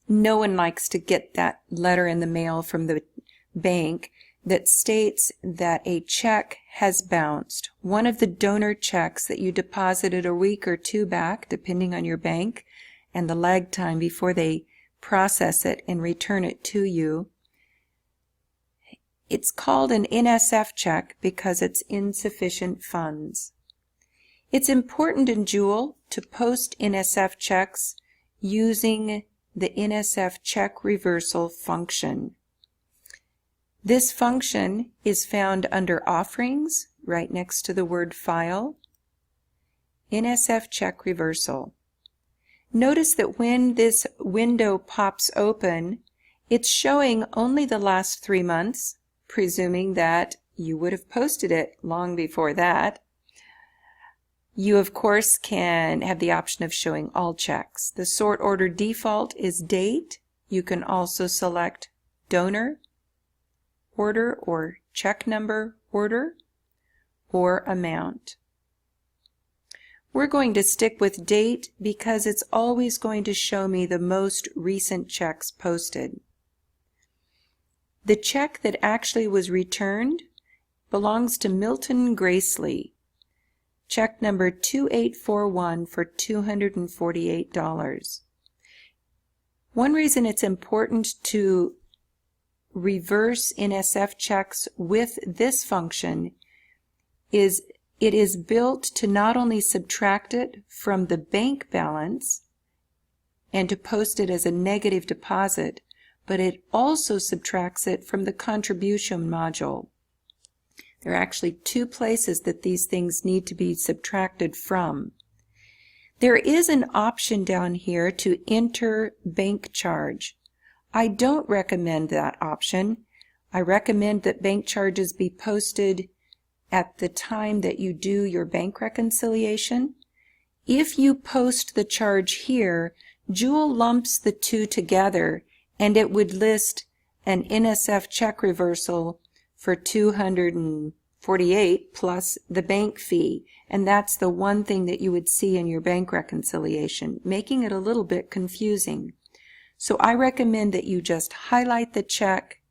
No one likes to get that letter in the mail from the bank that states that a check has bounced. One of the donor checks that you deposited a week or two back, depending on your bank, and the lag time before they process it and return it to you. It's called an NSF check because it's insufficient funds. It's important in Jewel to post NSF checks using the NSF check reversal function. This function is found under Offerings, right next to the word File. NSF check reversal. Notice that when this window pops open, it's showing only the last 3 months, presuming that you would have posted it long before that. You, of course, can have the option of showing all checks. The sort order default is date. You can also select donor, order, or check number, order, or amount. We're going to stick with date because it's always going to show me the most recent checks posted. The check that actually was returned belongs to Milton Gracely. Check number 2841 for $248. One reason it's important to reverse NSF checks with this function is it is built to not only subtract it from the bank balance and to post it as a negative deposit, but it also subtracts it from the contribution module. There are actually 2 places that these things need to be subtracted from. There is an option down here to enter bank charge. I don't recommend that option. I recommend that bank charges be posted at the time that you do your bank reconciliation. If you post the charge here, Jewel lumps the 2 together and it would list an NSF check reversal for $248 plus the bank fee, and that's the one thing that you would see in your bank reconciliation, making it a little bit confusing. So I recommend that you just highlight the check.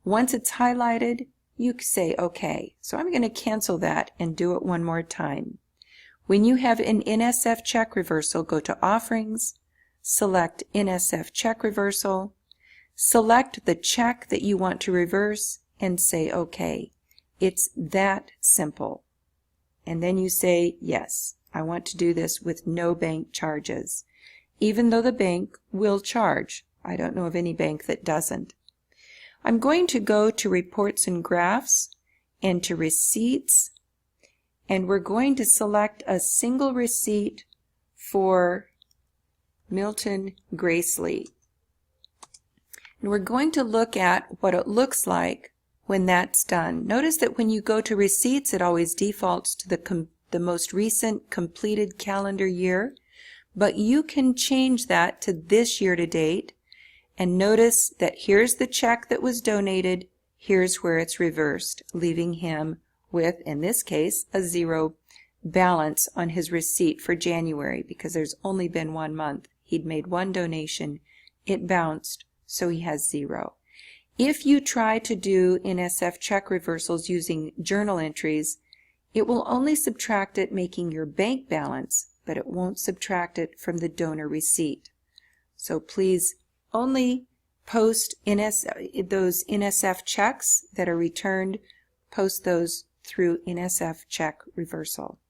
Once it's highlighted, you say OK. So I'm going to cancel that and do it one more time. When you have an NSF check reversal, go to Offerings, select NSF check reversal, select the check that you want to reverse, and say OK. It's that simple. And then you say, yes, I want to do this with no bank charges, even though the bank will charge. I don't know of any bank that doesn't. I'm going to go to Reports and Graphs and to Receipts, and we're going to select a single receipt for Milton Gracely. And we're going to look at what it looks like when that's done. Notice that when you go to Receipts, it always defaults to the most recent completed calendar year, but you can change that to this year to date, and notice that here's the check that was donated, here's where it's reversed, leaving him with, in this case, a 0 balance on his receipt for January because there's only been 1 month. He'd made 1 donation, it bounced, so he has 0. If you try to do NSF check reversals using journal entries, it will only subtract it making your bank balance, but it won't subtract it from the donor receipt. So please only post those NSF checks that are returned, post those through NSF check reversal.